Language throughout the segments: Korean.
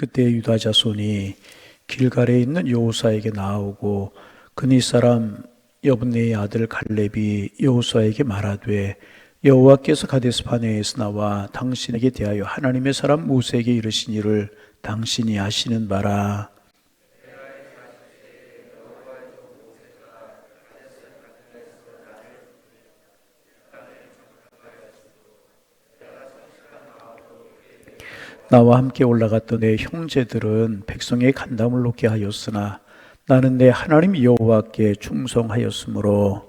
그때 유다 자손이 길갈에 있는 여호수아에게 나아오고 그니 사람 여분네의 아들 갈렙이 여호수아에게 말하되 여호와께서 가데스 바네에서 나와 당신에게 대하여 하나님의 사람 모세에게 이르신 일을 당신이 아시는 바라. 나와 함께 올라갔던 내 형제들은 백성의 간담을 놓게 하였으나 나는 내 하나님 여호와께 충성하였으므로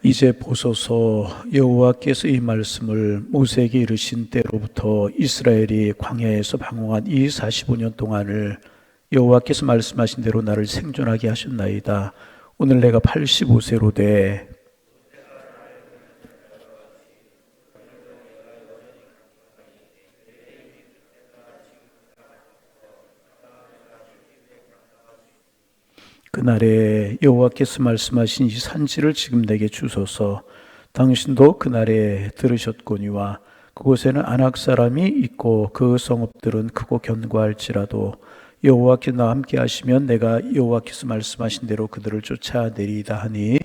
이제 보소서 여호와께서 이 말씀을 모세에게 이르신 때로부터 이스라엘이 광야에서 방황한 이 45년 동안을 여호와께서 말씀하신 대로 나를 생존하게 하셨나이다. 오늘 내가 85세로 돼 그날에 여호와께서 말씀하신 이 산지를 지금 내게 주소서. 당신도 그날에 들으셨거니와 그곳에는 아낙 사람이 있고 그 성읍들은 크고 견고할지라도 여호와께서 나와 함께 하시면 내가 여호와께서 말씀하신 대로 그들을 쫓아내리이다 하니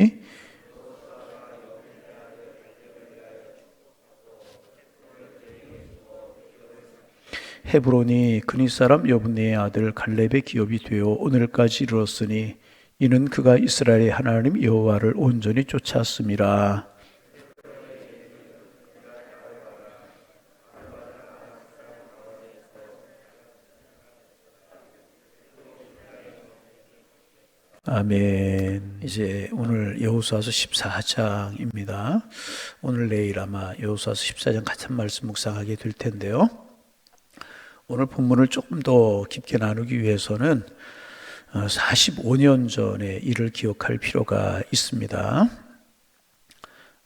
헤브론이 그니 사람 여분네의 아들 갈렙의 기업이 되어 오늘까지 이르렀으니 이는 그가 이스라엘의 하나님 여호와를 온전히 쫓았음이라. 아멘. 이제 오늘 여호수아서 14장입니다. 오늘 내일 아마 여호수아서 14장 같은 말씀 묵상하게 될 텐데요. 오늘 본문을 조금 더 깊게 나누기 위해서는 45년 전의 일을 기억할 필요가 있습니다.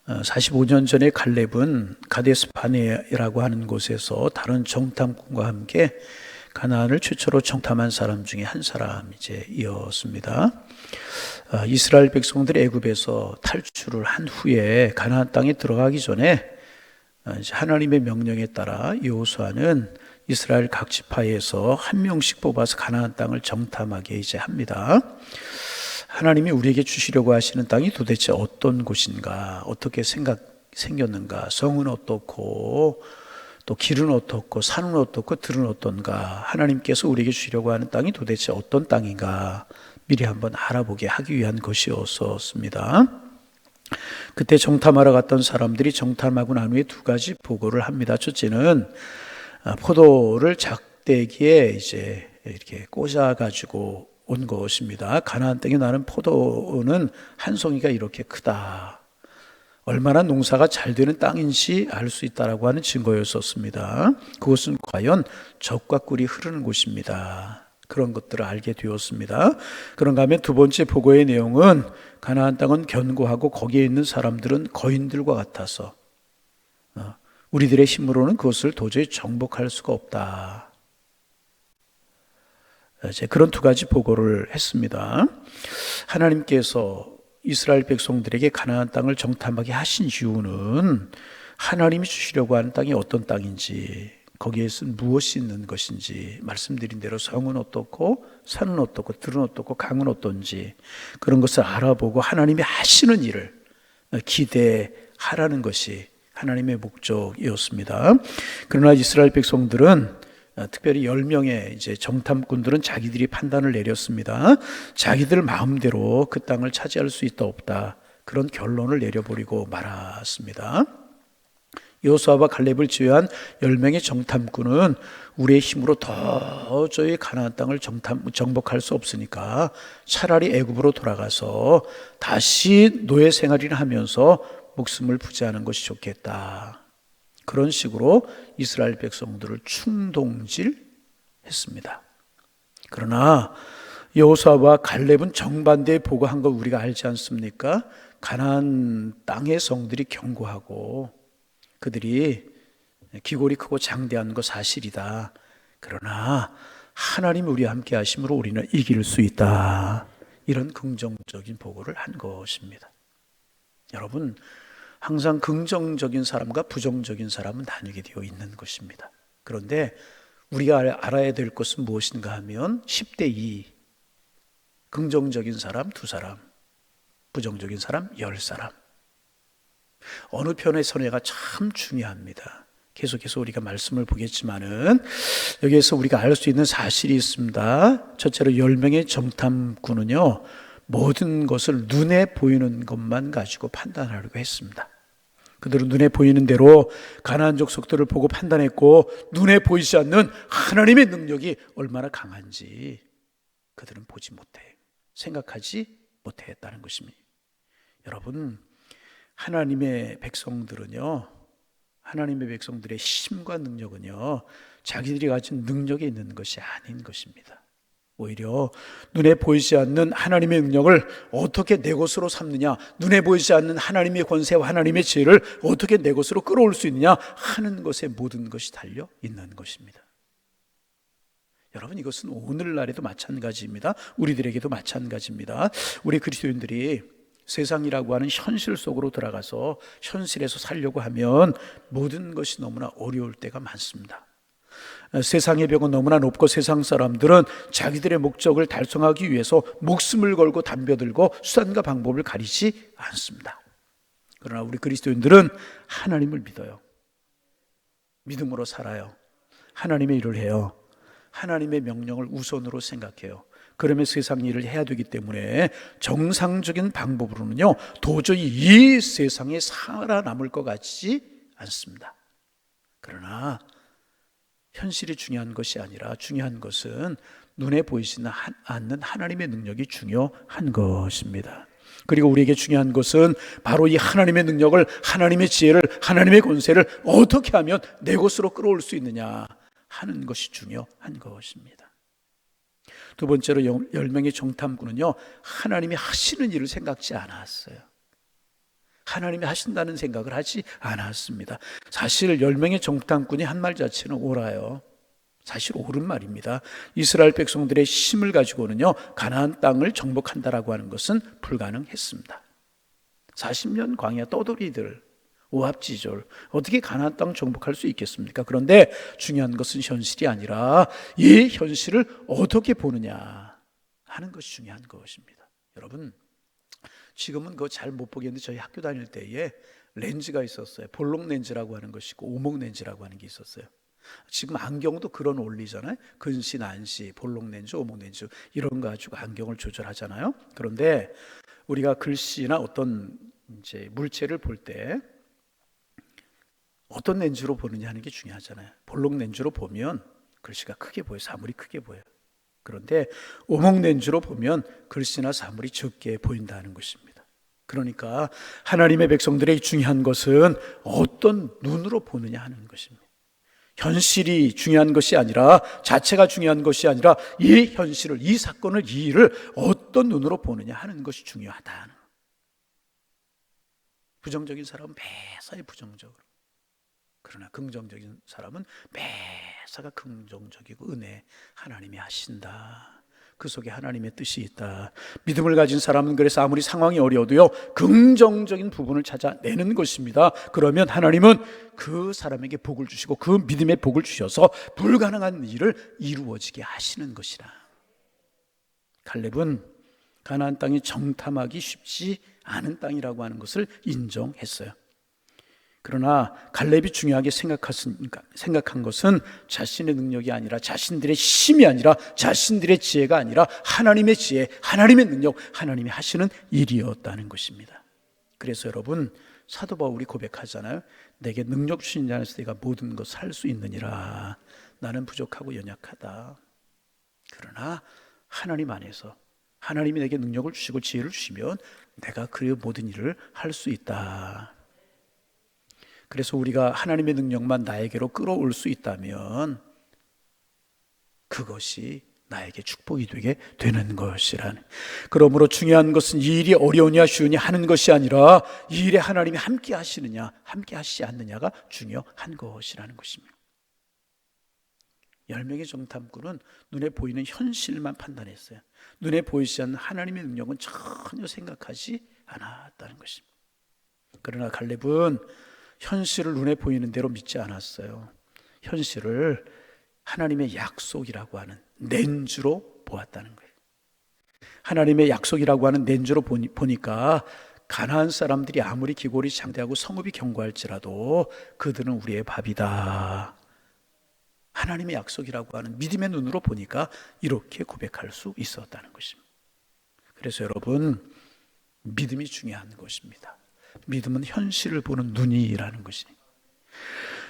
45년 전에 갈렙은 가데스 바네라고 하는 곳에서 다른 정탐꾼과 함께 가나안을 최초로 정탐한 사람 중에 한 사람이었습니다. 이스라엘 백성들이 애굽에서 탈출을 한 후에 가나안 땅에 들어가기 전에 하나님의 명령에 따라 여호수아는 이스라엘 각 지파에서 한 명씩 뽑아서 가나안 땅을 정탐하게 합니다. 하나님이 우리에게 주시려고 하시는 땅이 도대체 어떤 곳인가, 어떻게 생겼는가, 성은 어떻고 또 길은 어떻고 산은 어떻고 들은 어떤가, 하나님께서 우리에게 주시려고 하는 땅이 도대체 어떤 땅인가 미리 한번 알아보게 하기 위한 것이었습니다. 그때 정탐하러 갔던 사람들이 정탐하고 난 후에 두 가지 보고를 합니다. 첫째는 포도를 작대기에 이렇게 꽂아가지고 온 것입니다. 가나안 땅에 나는 포도는 한 송이가 이렇게 크다. 얼마나 농사가 잘 되는 땅인지 알 수 있다라고 하는 증거였었습니다. 그것은 과연 젖과 꿀이 흐르는 곳입니다. 그런 것들을 알게 되었습니다. 그런가 하면 두 번째 보고의 내용은 가나안 땅은 견고하고 거기에 있는 사람들은 거인들과 같아서 우리들의 힘으로는 그것을 도저히 정복할 수가 없다. 그런 두 가지 보고를 했습니다. 하나님께서 이스라엘 백성들에게 가나안 땅을 정탐하게 하신 이유는 하나님이 주시려고 하는 땅이 어떤 땅인지, 거기에서 무엇이 있는 것인지, 말씀드린 대로 성은 어떻고 산은 어떻고 들은 어떻고 강은 어떤지 그런 것을 알아보고 하나님이 하시는 일을 기대하라는 것이 하나님의 목적이었습니다. 그러나 이스라엘 백성들은 특별히 10명의 정탐꾼들은 자기들이 판단을 내렸습니다. 자기들 마음대로 그 땅을 차지할 수 있다 없다, 그런 결론을 내려버리고 말았습니다. 여호수아와 갈렙을 제외한 10명의 정탐꾼은 우리의 힘으로 도저히 가나안 땅을 정복할 수 없으니까 차라리 애굽으로 돌아가서 다시 노예 생활이나 하면서 목숨을 부지하는 것이 좋겠다. 그런 식으로 이스라엘 백성들을 충동질했습니다. 그러나 여호수아와 갈렙은 정반대의 보고한 걸 우리가 알지 않습니까? 가나안 땅의 성들이 견고하고 그들이 기골이 크고 장대한 것 사실이다. 그러나 하나님이 우리와 함께 하심으로 우리는 이길 수 있다. 이런 긍정적인 보고를 한 것입니다. 여러분, 항상 긍정적인 사람과 부정적인 사람은 나뉘게 되어 있는 것입니다. 그런데 우리가 알아야 될 것은 무엇인가 하면 10대 2, 긍정적인 사람 2사람, 부정적인 사람 10사람. 어느 편의 선회가 참 중요합니다. 계속해서 우리가 말씀을 보겠지만은 여기에서 우리가 알 수 있는 사실이 있습니다. 첫째로 10명의 정탐꾼은요, 모든 것을 눈에 보이는 것만 가지고 판단하려고 했습니다. 그들은 눈에 보이는 대로 가나안 족속들을 보고 판단했고, 눈에 보이지 않는 하나님의 능력이 얼마나 강한지 그들은 보지 못해, 생각하지 못했다는 것입니다. 여러분, 하나님의 백성들은요, 하나님의 백성들의 힘과 능력은요, 자기들이 가진 능력에 있는 것이 아닌 것입니다. 오히려 눈에 보이지 않는 하나님의 능력을 어떻게 내 것으로 삼느냐, 눈에 보이지 않는 하나님의 권세와 하나님의 지혜를 어떻게 내 것으로 끌어올 수 있느냐 하는 것에 모든 것이 달려 있는 것입니다. 여러분, 이것은 오늘날에도 마찬가지입니다. 우리들에게도 마찬가지입니다. 우리 그리스도인들이 세상이라고 하는 현실 속으로 들어가서 현실에서 살려고 하면 모든 것이 너무나 어려울 때가 많습니다. 세상의 벽은 너무나 높고 세상 사람들은 자기들의 목적을 달성하기 위해서 목숨을 걸고 덤벼들고 수단과 방법을 가리지 않습니다. 그러나 우리 그리스도인들은 하나님을 믿어요. 믿음으로 살아요. 하나님의 일을 해요. 하나님의 명령을 우선으로 생각해요. 그러면 세상 일을 해야 되기 때문에 정상적인 방법으로는요, 도저히 이 세상에 살아남을 것 같지 않습니다. 그러나 현실이 중요한 것이 아니라 중요한 것은 눈에 보이지 않는 하나님의 능력이 중요한 것입니다. 그리고 우리에게 중요한 것은 바로 이 하나님의 능력을, 하나님의 지혜를, 하나님의 권세를 어떻게 하면 내 것으로 끌어올 수 있느냐 하는 것이 중요한 것입니다. 두 번째로 10명의 정탐꾼은요, 하나님이 하시는 일을 생각지 않았어요. 하나님이 하신다는 생각을 하지 않았습니다. 사실 10명의 정탐꾼이 한 말 자체는 옳아요. 사실 옳은 말입니다. 이스라엘 백성들의 힘을 가지고는요, 가나안 땅을 정복한다라고 하는 것은 불가능했습니다. 40년 광야 떠돌이들, 오합지졸, 어떻게 가나안 땅 정복할 수 있겠습니까? 그런데 중요한 것은 현실이 아니라 이 현실을 어떻게 보느냐 하는 것이 중요한 것입니다. 여러분, 지금은 그거 잘 못 보겠는데 저희 학교 다닐 때에 렌즈가 있었어요. 볼록 렌즈라고 하는 것이 있고 오목 렌즈라고 하는 게 있었어요. 지금 안경도 그런 원리잖아요. 근시, 난시, 볼록 렌즈, 오목 렌즈 이런 거 가지고 안경을 조절하잖아요. 그런데 우리가 글씨나 어떤 이제 물체를 볼 때 어떤 렌즈로 보느냐 하는 게 중요하잖아요. 볼록 렌즈로 보면 글씨가 크게 보여요. 사물이 크게 보여요. 그런데 오목 렌즈로 보면 글씨나 사물이 적게 보인다는 것입니다. 그러니까 하나님의 백성들의 중요한 것은 어떤 눈으로 보느냐 하는 것입니다. 현실이 중요한 것이 아니라, 자체가 중요한 것이 아니라 이 현실을, 이 사건을, 이 일을 어떤 눈으로 보느냐 하는 것이 중요하다. 부정적인 사람은 매사에 부정적으로, 그러나 긍정적인 사람은 매사가 긍정적이고 은혜, 하나님이 하신다. 그 속에 하나님의 뜻이 있다. 믿음을 가진 사람은 그래서 아무리 상황이 어려워도요, 긍정적인 부분을 찾아내는 것입니다. 그러면 하나님은 그 사람에게 복을 주시고 그 믿음의 복을 주셔서 불가능한 일을 이루어지게 하시는 것이라. 칼렙은 가나안 땅이 정탐하기 쉽지 않은 땅이라고 하는 것을 인정했어요. 그러나 갈렙이 중요하게 생각한 것은 자신의 능력이 아니라, 자신들의 힘이 아니라, 자신들의 지혜가 아니라 하나님의 지혜, 하나님의 능력, 하나님이 하시는 일이었다는 것입니다. 그래서 여러분, 사도 바울이 고백하잖아요. 내게 능력 주신 자 안에서 내가 모든 것을 할 수 있느니라. 나는 부족하고 연약하다. 그러나 하나님 안에서 하나님이 내게 능력을 주시고 지혜를 주시면 내가 그 모든 일을 할 수 있다. 그래서 우리가 하나님의 능력만 나에게로 끌어올 수 있다면 그것이 나에게 축복이 되게 되는 것이라는. 그러므로 중요한 것은 이 일이 어려우냐 쉬우냐 하는 것이 아니라 이 일에 하나님이 함께 하시느냐 함께 하시지 않느냐가 중요한 것이라는 것입니다. 10명의 정탐꾼은 눈에 보이는 현실만 판단했어요. 눈에 보이지 않는 하나님의 능력은 전혀 생각하지 않았다는 것입니다. 그러나 갈렙은 현실을 눈에 보이는 대로 믿지 않았어요. 현실을 하나님의 약속이라고 하는 낸주로 보았다는 거예요. 하나님의 약속이라고 하는 낸주로 보니까 가나안 사람들이 아무리 기골이 장대하고 성읍이 견고할지라도 그들은 우리의 밥이다. 하나님의 약속이라고 하는 믿음의 눈으로 보니까 이렇게 고백할 수 있었다는 것입니다. 그래서 여러분, 믿음이 중요한 것입니다. 믿음은 현실을 보는 눈이라는 것이니,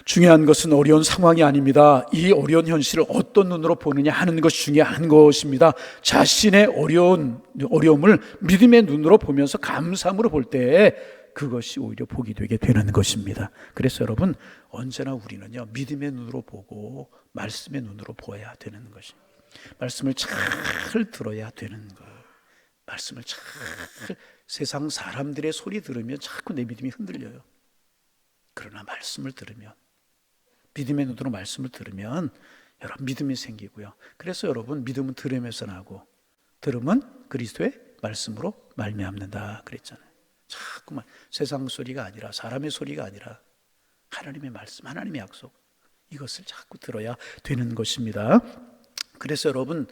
중요한 것은 어려운 상황이 아닙니다. 이 어려운 현실을 어떤 눈으로 보느냐 하는 것이 중요한 것입니다. 자신의 어려움을 믿음의 눈으로 보면서 감사함으로 볼 때 그것이 오히려 복이 되게 되는 것입니다. 그래서 여러분, 언제나 우리는요, 믿음의 눈으로 보고 말씀의 눈으로 보아야 되는 것입니다. 말씀을 잘 들어야 되는 것. 말씀을 잘, 세상 사람들의 소리 들으면 자꾸 내 믿음이 흔들려요. 그러나 말씀을 들으면, 믿음의 눈으로 말씀을 들으면 여러분 믿음이 생기고요. 그래서 여러분, 믿음은 들음에서 나고 들음은 그리스도의 말씀으로 말미암는다 그랬잖아요. 자꾸만 세상 소리가 아니라, 사람의 소리가 아니라 하나님의 말씀, 하나님의 약속, 이것을 자꾸 들어야 되는 것입니다. 그래서 여러분,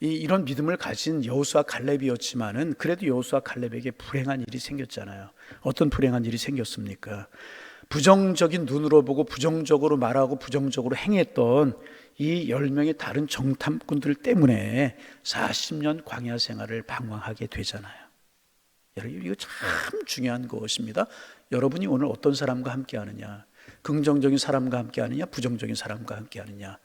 이런 믿음을 가진 여호수아 갈렙이었지만은 그래도 여호수아 갈렙에게 불행한 일이 생겼잖아요. 어떤 불행한 일이 생겼습니까? 부정적인 눈으로 보고 부정적으로 말하고 부정적으로 행했던 이 10명의 다른 정탐꾼들 때문에 40년 광야 생활을 방황하게 되잖아요. 여러분, 이거 참 중요한 것입니다. 여러분이 오늘 어떤 사람과 함께 하느냐, 긍정적인 사람과 함께 하느냐, 부정적인 사람과 함께 하느냐,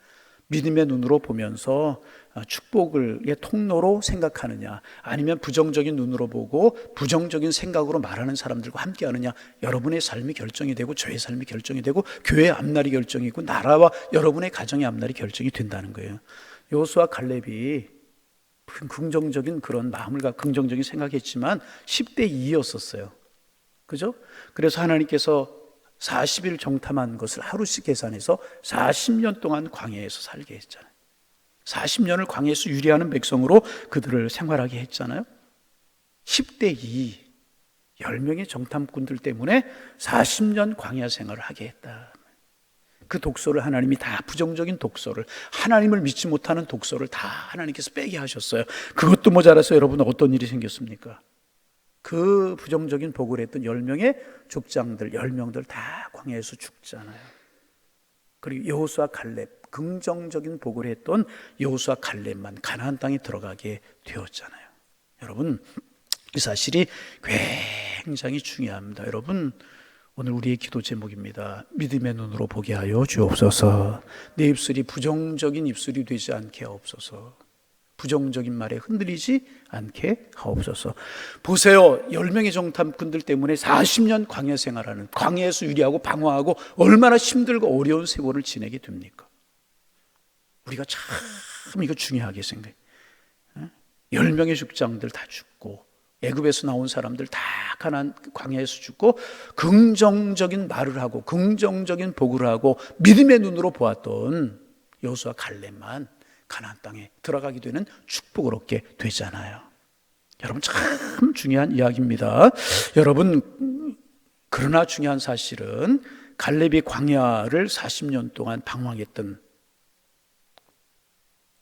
믿음의 눈으로 보면서 축복의 통로로 생각하느냐, 아니면 부정적인 눈으로 보고 부정적인 생각으로 말하는 사람들과 함께 하느냐, 여러분의 삶이 결정이 되고 저의 삶이 결정이 되고 교회의 앞날이 결정이고 나라와 여러분의 가정의 앞날이 결정이 된다는 거예요. 여호수아 갈렙이 긍정적인 그런 마음을 갖고 긍정적인 생각했지만 10대 2였었어요. 그죠? 그래서 하나님께서 40일 정탐한 것을 하루씩 계산해서 40년 동안 광야에서 살게 했잖아요. 40년을 광야에서 유리하는 백성으로 그들을 생활하게 했잖아요. 10대 2, 10명의 정탐꾼들 때문에 40년 광야 생활을 하게 했다. 그 독소를 하나님이 다, 부정적인 독소를, 하나님을 믿지 못하는 독소를 다 하나님께서 빼게 하셨어요. 그것도 모자라서 여러분 어떤 일이 생겼습니까? 그 부정적인 복을 했던 10명의 족장들, 10명들 다 광야에서 죽잖아요. 그리고 여호수아 갈렙, 긍정적인 복을 했던 여호수아 갈렙만 가나안 땅에 들어가게 되었잖아요. 여러분, 이 사실이 굉장히 중요합니다. 여러분, 오늘 우리의 기도 제목입니다. 믿음의 눈으로 보게 하여 주옵소서. 내 입술이 부정적인 입술이 되지 않게 하옵소서. 부정적인 말에 흔들리지 않게 하옵소서. 보세요, 10명의 정탐꾼들 때문에 40년 광야 생활하는, 광야에서 유리하고 방황하고 얼마나 힘들고 어려운 세월을 지내게 됩니까? 우리가 참 이거 중요하게 생각해요. 10명의 죽장들 다 죽고 애굽에서 나온 사람들 다 가나안 광야에서 죽고 긍정적인 말을 하고 긍정적인 복을 하고 믿음의 눈으로 보았던 여호수아 갈렙만 가나안 땅에 들어가게 되는 축복을 얻게 되잖아요. 여러분, 참 중요한 이야기입니다. 여러분, 그러나 중요한 사실은 갈렙이 광야를 40년 동안 방황했던,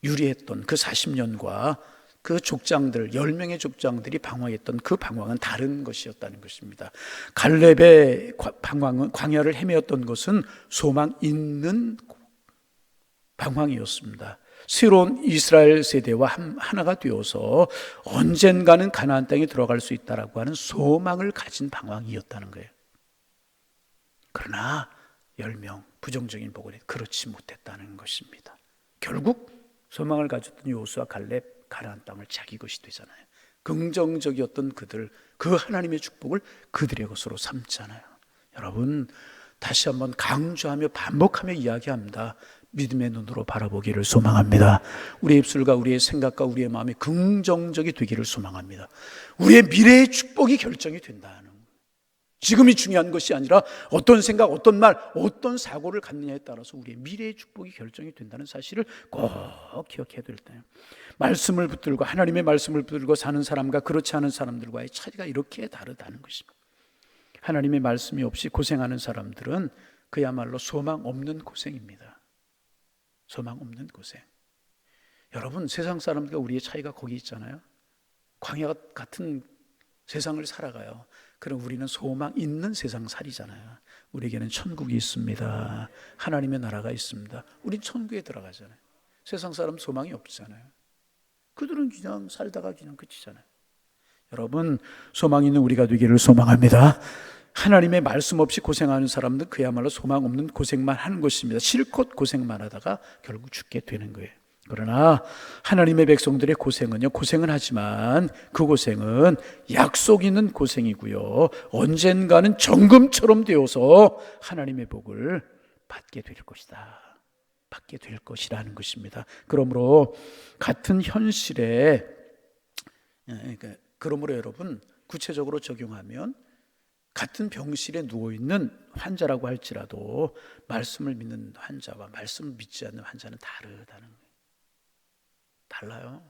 유리했던 그 40년과 그 족장들, 10명의 족장들이 방황했던 그 방황은 다른 것이었다는 것입니다. 갈렙의 방황은, 광야를 헤매었던 것은 소망 있는 방황이었습니다. 새로운 이스라엘 세대와 하나가 되어서 언젠가는 가나안 땅에 들어갈 수 있다라고 하는 소망을 가진 방황이었다는 거예요. 그러나 10명 부정적인 복을 그렇지 못했다는 것입니다. 결국 소망을 가졌던 여호수아 갈렙, 가나안 땅을 자기 것이 되잖아요. 긍정적이었던 그들, 그 하나님의 축복을 그들의 것으로 삼잖아요. 여러분, 다시 한번 강조하며 반복하며 이야기합니다. 믿음의 눈으로 바라보기를 소망합니다. 우리의 입술과 우리의 생각과 우리의 마음이 긍정적이 되기를 소망합니다. 우리의 미래의 축복이 결정이 된다는, 지금이 중요한 것이 아니라 어떤 생각, 어떤 말, 어떤 사고를 갖느냐에 따라서 우리의 미래의 축복이 결정이 된다는 사실을 꼭 기억해야 될 때요. 말씀을 붙들고 하나님의 말씀을 붙들고 사는 사람과 그렇지 않은 사람들과의 차이가 이렇게 다르다는 것입니다. 하나님의 말씀이 없이 고생하는 사람들은 그야말로 소망 없는 고생입니다. 소망 없는 고생. 여러분, 세상 사람들과 우리의 차이가 거기 있잖아요. 광야 같은 세상을 살아가요. 그럼 우리는 소망 있는 세상 살이잖아요. 우리에게는 천국이 있습니다. 하나님의 나라가 있습니다. 우린 천국에 들어가잖아요. 세상 사람 소망이 없잖아요. 그들은 그냥 살다가 그냥 끝이잖아요. 여러분, 소망 있는 우리가 되기를 소망합니다. 하나님의 말씀 없이 고생하는 사람들은 그야말로 소망 없는 고생만 하는 것입니다. 실컷 고생만 하다가 결국 죽게 되는 거예요. 그러나 하나님의 백성들의 고생은요, 고생은 하지만 그 고생은 약속 있는 고생이고요, 언젠가는 정금처럼 되어서 하나님의 복을 받게 될 것이다. 받게 될 것이라는 것입니다. 그러므로 같은 현실에, 그러므로 여러분, 구체적으로 적용하면 같은 병실에 누워있는 환자라고 할지라도 말씀을 믿는 환자와 말씀을 믿지 않는 환자는 다르다는 거예요. 달라요.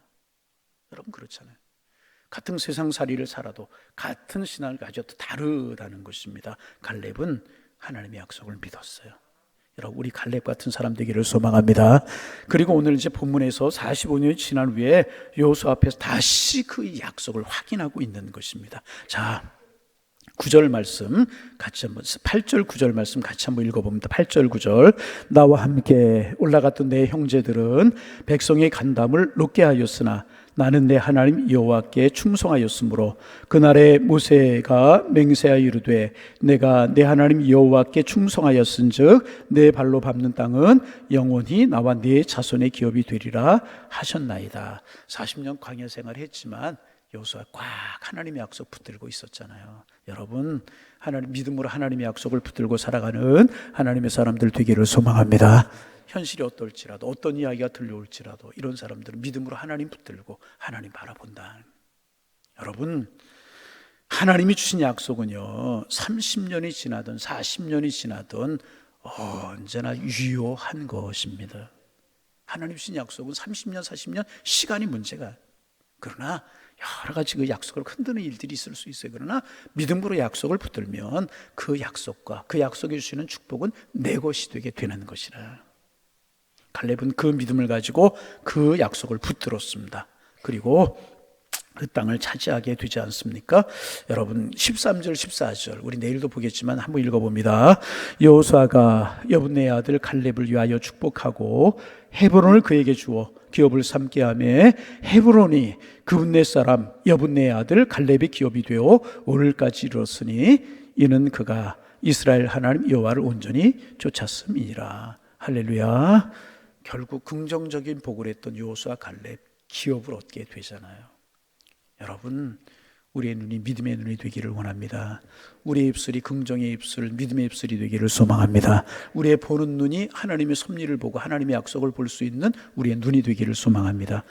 여러분, 그렇잖아요. 같은 세상살이를 살아도 같은 신앙을 가져도 다르다는 것입니다. 갈렙은 하나님의 약속을 믿었어요. 여러분, 우리 갈렙 같은 사람 되기를 소망합니다. 그리고 오늘 이제 본문에서 45년이 지난 후에 여호수아 앞에서 다시 그 약속을 확인하고 있는 것입니다. 자, 9절 말씀 같이 한번, 8절 9절 말씀 같이 한번 읽어봅니다. 8절 9절. 나와 함께 올라갔던 내 형제들은 백성의 간담을 높게 하였으나 나는 내 하나님 여호와께 충성하였으므로 그날에 모세가 맹세하여 이르되 내가 내 하나님 여호와께 충성하였은즉 내 발로 밟는 땅은 영원히 나와 네 자손의 기업이 되리라 하셨나이다. 40년 광야 생활을 했지만 여호수아 꽉 하나님의 약속 붙들고 있었잖아요. 여러분, 하나님 믿음으로 하나님의 약속을 붙들고 살아가는 하나님의 사람들 되기를 소망합니다. 현실이 어떨지라도, 어떤 이야기가 들려올지라도 이런 사람들은 믿음으로 하나님 붙들고 하나님 바라본다. 여러분, 하나님이 주신 약속은요, 30년이 지나든 40년이 지나든 언제나 유효한 것입니다. 하나님 주신 약속은 30년, 40년 시간이 문제가, 그러나 여러 가지 그 약속을 흔드는 일들이 있을 수 있어요. 그러나 믿음으로 약속을 붙들면 그 약속과 그 약속이 주시는 축복은 내 것이 되게 되는 것이라. 갈렙은 그 믿음을 가지고 그 약속을 붙들었습니다. 그리고 그 땅을 차지하게 되지 않습니까? 여러분, 13절 14절 우리 내일도 보겠지만 한번 읽어봅니다. 여호수아가 여분네의 아들 갈렙을 위하여 축복하고 헤브론을 그에게 주어 기업을 삼게 하며 헤브론이 그분네 사람 여분네의 아들 갈렙의 기업이 되어 오늘까지 이르렀으니 이는 그가 이스라엘 하나님 여호와를 온전히 쫓았음이니라. 할렐루야. 결국 긍정적인 복을 했던 여호수아 갈렙 기업을 얻게 되잖아요. 여러분, 우리의 눈이 믿음의 눈이 되기를 원합니다. 우리의 입술이 긍정의 입술, 믿음의 입술이 되기를 소망합니다. 우리의 보는 눈이 하나님의 섭리를 보고 하나님의 약속을 볼 수 있는 우리의 눈이 되기를 소망합니다.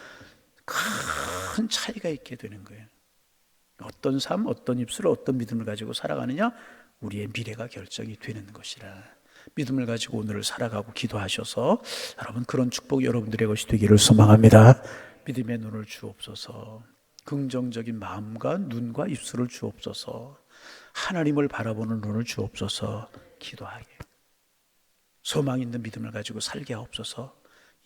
큰 차이가 있게 되는 거예요. 어떤 삶, 어떤 입술, 어떤 믿음을 가지고 살아가느냐, 우리의 미래가 결정이 되는 것이라. 믿음을 가지고 오늘을 살아가고 기도하셔서 여러분, 그런 축복 여러분들의 것이 되기를 소망합니다. 믿음의 눈을 주옵소서. 긍정적인 마음과 눈과 입술을 주옵소서. 하나님을 바라보는 눈을 주옵소서. 기도하게 소망 있는 믿음을 가지고 살게 하옵소서.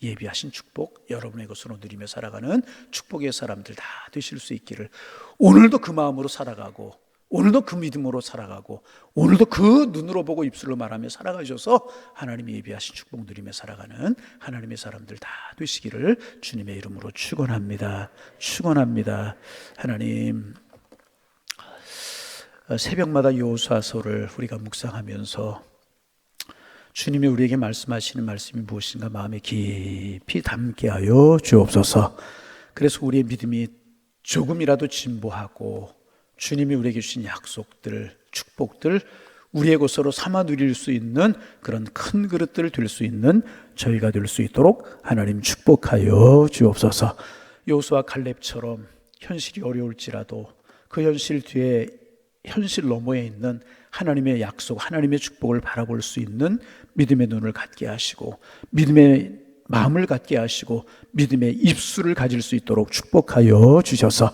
예비하신 축복 여러분의 것으로 누리며 살아가는 축복의 사람들 다 되실 수 있기를, 오늘도 그 마음으로 살아가고 오늘도 그 믿음으로 살아가고 오늘도 그 눈으로 보고 입술로 말하며 살아가셔서 하나님이 예비하신 축복 누리며 살아가는 하나님의 사람들 다 되시기를 주님의 이름으로 축원합니다. 축원합니다. 하나님, 새벽마다 여호수아서를 우리가 묵상하면서 주님이 우리에게 말씀하시는 말씀이 무엇인가 마음에 깊이 담게 하여 주옵소서. 그래서 우리의 믿음이 조금이라도 진보하고 주님이 우리에게 주신 약속들, 축복들 우리의 것으로 삼아 누릴 수 있는 그런 큰 그릇들 될 수 있는 저희가 될 수 있도록 하나님 축복하여 주옵소서. 여호수아 갈렙처럼 현실이 어려울지라도 그 현실 뒤에 현실 너머에 있는 하나님의 약속, 하나님의 축복을 바라볼 수 있는 믿음의 눈을 갖게 하시고, 믿음의 마음을 갖게 하시고, 믿음의 입술을 가질 수 있도록 축복하여 주셔서,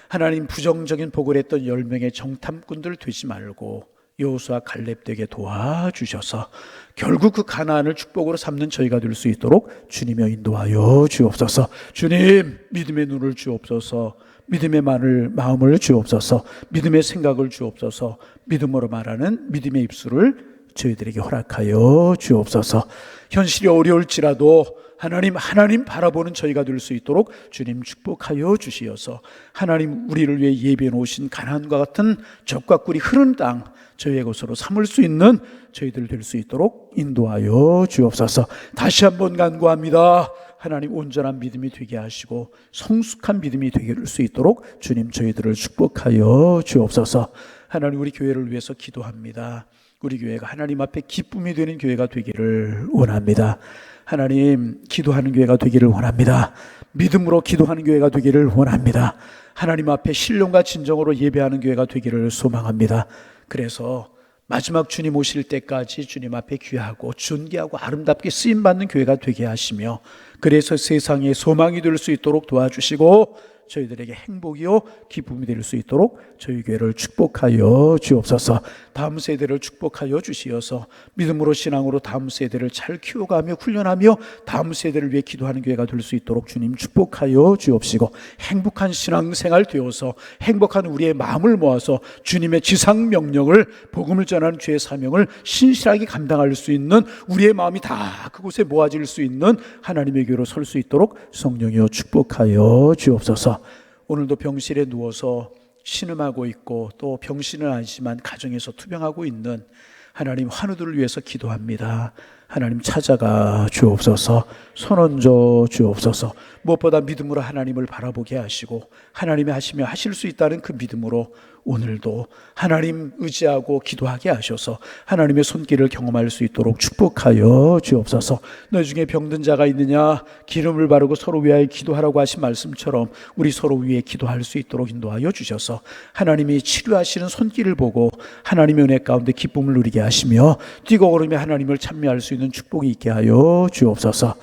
하나님 부정적인 복을 했던 10명의 정탐꾼들 되지 말고 여호수아 갈렙 되게 도와주셔서 결국 그 가나안을 축복으로 삼는 저희가 될 수 있도록 주님여 인도하여 주옵소서. 주님, 믿음의 눈을 주옵소서. 믿음의 마음을 주옵소서. 믿음의 생각을 주옵소서. 믿음으로 말하는 믿음의 입술을 저희들에게 허락하여 주옵소서. 현실이 어려울지라도 하나님 바라보는 저희가 될 수 있도록 주님 축복하여 주시어서, 하나님 우리를 위해 예비해 놓으신 가나안과 같은 젖과 꿀이 흐르는 땅, 저희의 것으로 삼을 수 있는 저희들 될 수 있도록 인도하여 주옵소서. 다시 한번 간구합니다. 하나님 온전한 믿음이 되게 하시고 성숙한 믿음이 되게 할 수 있도록 주님 저희들을 축복하여 주옵소서. 하나님 우리 교회를 위해서 기도합니다. 우리 교회가 하나님 앞에 기쁨이 되는 교회가 되기를 원합니다. 하나님, 기도하는 교회가 되기를 원합니다. 믿음으로 기도하는 교회가 되기를 원합니다. 하나님 앞에 신령과 진정으로 예배하는 교회가 되기를 소망합니다. 그래서 마지막 주님 오실 때까지 주님 앞에 귀하고 존귀하고 아름답게 쓰임받는 교회가 되게 하시며, 그래서 세상에 소망이 될 수 있도록 도와주시고 저희들에게 행복이요 기쁨이 될 수 있도록 저희 교회를 축복하여 주옵소서. 다음 세대를 축복하여 주시어서 믿음으로 신앙으로 다음 세대를 잘 키워가며 훈련하며 다음 세대를 위해 기도하는 교회가 될 수 있도록 주님 축복하여 주옵시고, 행복한 신앙생활 되어서 행복한 우리의 마음을 모아서 주님의 지상 명령을, 복음을 전하는 주의 사명을 신실하게 감당할 수 있는 우리의 마음이 다 그곳에 모아질 수 있는 하나님의 교회로 설 수 있도록 성령이여 축복하여 주옵소서. 오늘도 병실에 누워서 신음하고 있고 또 병실은 아니지만 가정에서 투병하고 있는 하나님 환우들을 위해서 기도합니다. 하나님 찾아가 주옵소서. 손 얹어 주옵소서. 무엇보다 믿음으로 하나님을 바라보게 하시고 하나님이 하시며 하실 수 있다는 그 믿음으로 오늘도 하나님 의지하고 기도하게 하셔서 하나님의 손길을 경험할 수 있도록 축복하여 주옵소서. 너희 중에 병든 자가 있느냐, 기름을 바르고 서로 위하여 기도하라고 하신 말씀처럼 우리 서로 위해 기도할 수 있도록 인도하여 주셔서 하나님이 치료하시는 손길을 보고 하나님의 은혜 가운데 기쁨을 누리게 하시며 뛰고 걸으며 하나님을 찬미할 수 있는 축복이 있게 하여 주옵소서.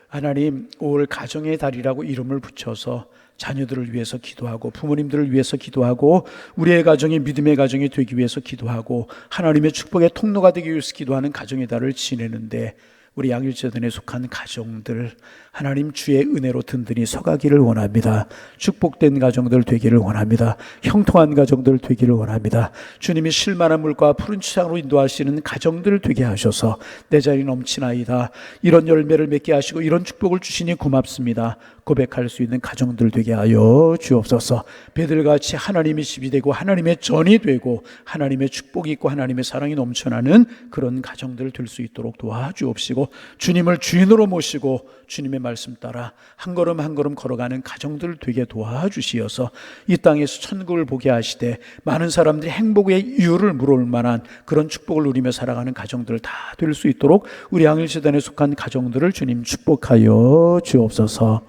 하나님, 올 가정의 달이라고 이름을 붙여서 자녀들을 위해서 기도하고 부모님들을 위해서 기도하고 우리의 가정이 믿음의 가정이 되기 위해서 기도하고 하나님의 축복의 통로가 되기 위해서 기도하는 가정의 달을 지내는데, 우리 양일재단에 속한 가정들 하나님 주의 은혜로 든든히 서가기를 원합니다. 축복된 가정들 되기를 원합니다. 형통한 가정들 되기를 원합니다. 주님이 쉴만한 물과 푸른 추장으로 인도하시는 가정들 되게 하셔서 내 자리 넘치나이다, 이런 열매를 맺게 하시고 이런 축복을 주시니 고맙습니다 고백할 수 있는 가정들 되게 하여 주옵소서. 베들같이 하나님의 집이 되고 하나님의 전이 되고 하나님의 축복이 있고 하나님의 사랑이 넘쳐나는 그런 가정들 될 수 있도록 도와주옵시고, 주님을 주인으로 모시고 주님의 말씀 따라 한 걸음 한 걸음 걸어가는 가정들 되게 도와주시어서 이 땅에서 천국을 보게 하시되 많은 사람들이 행복의 이유를 물어올 만한 그런 축복을 누리며 살아가는 가정들 다 될 수 있도록 우리 양일재단에 속한 가정들을 주님 축복하여 주옵소서.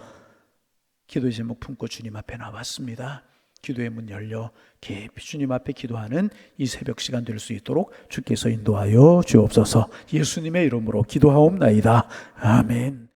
기도의 제목 품고 주님 앞에 나왔습니다. 기도의 문 열려 깊이 주님 앞에 기도하는 이 새벽 시간 될 수 있도록 주께서 인도하여 주옵소서. 예수님의 이름으로 기도하옵나이다. 아멘.